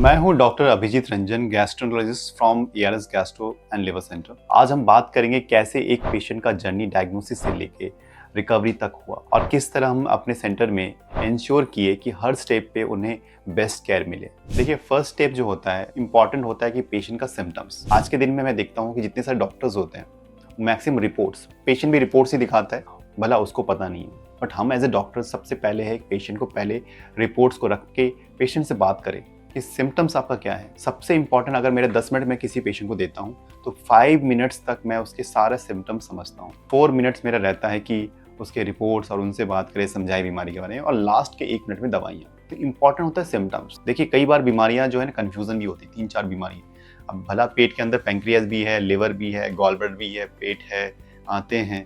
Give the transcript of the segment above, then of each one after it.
मैं हूं doctor Abhijeet Ranjan, gastroenterologist from ARS gastro and liver centre. आज हम बात करेंगे कैसे एक पेशेंट का जर्नी डायग्नोसिस से लेके रिकवरी तक हुआ और किस तरह हम अपने सेंटर में इंश्योर किए कि हर स्टेप पे उन्हें बेस्ट केयर मिले। देखिए, फर्स्ट स्टेप जो होता है इंपॉर्टेंट होता है कि पेशेंट का सिम्टम्स। आज के दिन में मैं देखता हूँ कि जितने सारे डॉक्टर्स होते हैं मैक्सिमम रिपोर्ट्स, पेशेंट भी रिपोर्ट्स ही दिखाता है, भला उसको पता नहीं है। बट हम एज ए डॉक्टर सबसे पहले है पेशेंट को पहले रिपोर्ट्स को रख के पेशेंट से बात करें कि सिम्टम्स आपका क्या है। सबसे इंपॉर्टेंट, अगर मेरे 10 मिनट में किसी पेशेंट को देता हूँ तो 5 मिनट्स तक मैं उसके सारे सिम्टम्स समझता हूँ। 4 मिनट्स मेरा रहता है कि उसके रिपोर्ट्स और उनसे बात करें, समझाए बीमारी के बारे में, और लास्ट के 1 मिनट में दवाइयाँ। तो इंपॉर्टेंट होता है सिम्टम्स। देखिए, कई बार बीमारियाँ जो है ना कन्फ्यूजन भी होती है, 3-4 बीमारियाँ। अब भला पेट के अंदर पैंक्रियाज भी है, लिवर भी है, गॉल ब्लैडर भी है, पेट है, आते हैं।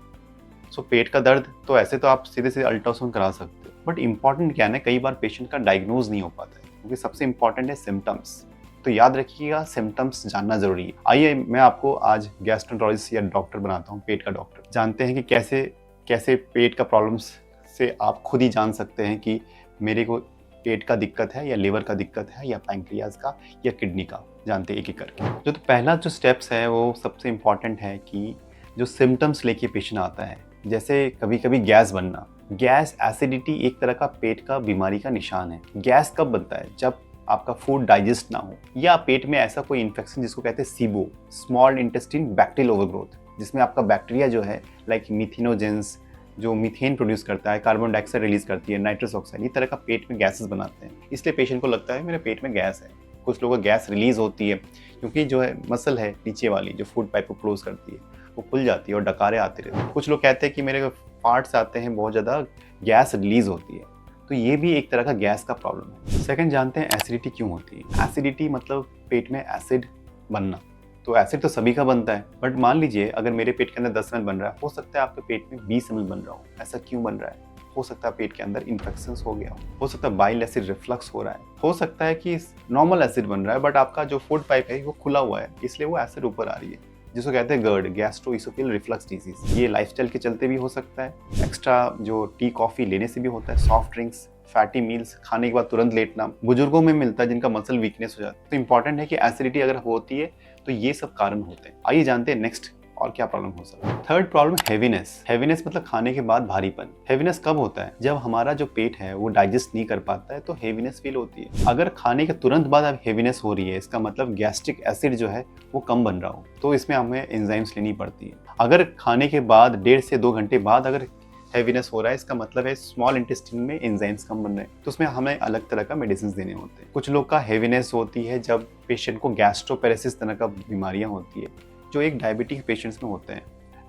सो पेट का दर्द तो ऐसे तो आप सीधे सीधे अल्ट्रासाउंड करा सकते हो, बट इंपॉर्टेंट क्या है ना, कई बार पेशेंट का डायग्नोज नहीं हो पाता है क्योंकि सबसे इंपॉर्टेंट है सिम्टम्स। तो याद रखिएगा, सिम्टम्स जानना जरूरी है। आइए मैं आपको आज गैस्ट्रोएंटरोलॉजिस्ट या डॉक्टर बनाता हूँ, पेट का डॉक्टर। जानते हैं कि कैसे कैसे पेट का प्रॉब्लम्स से आप खुद ही जान सकते हैं कि मेरे को पेट का दिक्कत है या लिवर का दिक्कत है या पैंक्रियाज का या किडनी का। जानते हैं एक एक करके। जो तो पहला जो स्टेप्स है वो सबसे इम्पॉर्टेंट है कि जो सिम्टम्स लेके पेशेंट आता है, जैसे कभी कभी गैस बनना। गैस, एसिडिटी एक तरह का पेट का बीमारी का निशान है। गैस कब बनता है? जब आपका फूड डाइजेस्ट ना हो या पेट में ऐसा कोई इन्फेक्शन जिसको कहते हैं SIBO, small intestine bacterial overgrowth, जिसमें आपका बैक्टीरिया जो है लाइक मिथेनोजेंस जो मीथेन प्रोड्यूस करता है, कार्बन डाइऑक्साइड रिलीज करती है, नाइट्रस ऑक्साइड, इस तरह का पेट में गैसेस बनाते हैं। इसलिए पेशेंट को लगता है मेरे पेट में गैस है। कुछ लोगों को गैस रिलीज होती है क्योंकि जो है मसल है नीचे वाली जो फूड पाइप को क्लोज करती है वो खुल जाती है और डकारे आते रहते हैं। कुछ लोग कहते हैं कि मेरे फार्ट्स आते हैं, बहुत ज़्यादा गैस रिलीज होती है। तो ये भी एक तरह का गैस का प्रॉब्लम है। सेकंड, जानते हैं एसिडिटी क्यों होती है। एसिडिटी मतलब पेट में एसिड बनना। तो एसिड तो सभी का बनता है, बट मान लीजिए अगर मेरे पेट के अंदर 10 ml बन रहा है, हो सकता है आपके पेट में 20 ml बन रहा हो। ऐसा क्यों बन रहा है? हो सकता है पेट के अंदर इन्फेक्शन हो गया हो सकता है बाइल एसिड रिफ्लक्स हो रहा है, हो सकता है कि नॉर्मल एसिड बन रहा है बट आपका जो फूड पाइप है वो खुला हुआ है, इसलिए वो एसिड ऊपर आ रही है, जिसको कहते हैं GERD, गैस्ट्रोइसोफेजियल रिफ्लक्स डिजीज। ये लाइफस्टाइल के चलते भी हो सकता है, एक्स्ट्रा जो टी कॉफी लेने से भी होता है, सॉफ्ट ड्रिंक्स, फैटी मील्स खाने के बाद तुरंत लेटना, बुजुर्गों में मिलता है जिनका मसल वीकनेस हो जाता है। तो इंपॉर्टेंट है कि एसिडिटी अगर होती है तो ये सब कारण होते हैं। आइए जानते हैं नेक्स्ट और क्या प्रॉब्लम हो सकता है। Third problem, heaviness. हेवीनेस मतलब खाने के बाद भारीपन। हेवीनेस कब होता है? जब हमारा जो पेट है वो डाइजेस्ट नहीं कर पाता है तो हेवीनेस फील होती है। अगर खाने के तुरंत बाद अब हेवीनेस हो रही है, इसका मतलब गैस्ट्रिक एसिड जो है वो कम बन रहा हो, तो इसमें हमें एंजाइम्स लेनी पड़ती है। अगर खाने के बाद 1.5 से 2 घंटे बाद अगर हैवीनेस हो रहा है, इसका मतलब है स्मॉल इंटेस्टाइन में एंजाइम्स कम बन रहे हैं, तो उसमें हमें अलग तरह का मेडिसिन देने होते हैं। कुछ लोग का हैवीनेस होती है जब पेशेंट को गैस्ट्रोपेरेसिस तरह का बीमारियां होती है, जो एक डायबिटिक पेशेंट्स में होते हैं।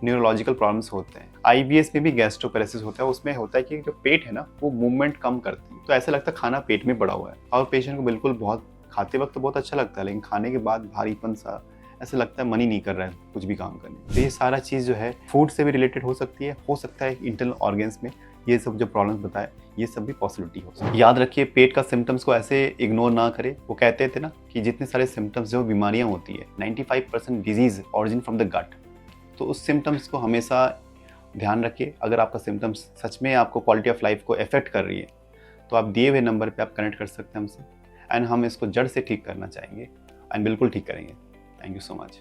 न्यूरोलॉजिकल प्रॉब्लम्स होते हैं। IBS में भी गैस्ट्रोपेरेसिस होता है। उसमें होता है कि जो पेट है ना वो मूवमेंट कम करती है, तो ऐसा लगता है खाना पेट में पड़ा हुआ है और पेशेंट को बिल्कुल बहुत खाते वक्त तो बहुत अच्छा लगता है, लेकिन खाने के बाद भारीपन सा ऐसा लगता है मन ही नहीं कर रहा है कुछ भी काम करने। तो ये सारा चीज़ जो है फूड से भी रिलेटेड हो सकती है, हो सकता है इंटरनल ऑर्गन्स में ये सब जो प्रॉब्लम्स बताए ये सब भी पॉसिबिलिटी हो सकती है। याद रखिए, पेट का सिम्टम्स को ऐसे इग्नोर ना करें। वो कहते थे ना कि जितने सारे सिम्टम्स जो बीमारियां होती है 95% disease origin from the gut. तो उस सिम्टम्स को हमेशा ध्यान रखिए। अगर आपका सिम्टम्स सच में आपको क्वालिटी ऑफ लाइफ को अफेक्ट कर रही है तो आप दिए हुए नंबर पर आप कनेक्ट कर सकते हैं हमसे, एंड हम इसको जड़ से ठीक करना चाहेंगे एंड बिल्कुल ठीक करेंगे। Thank you so much.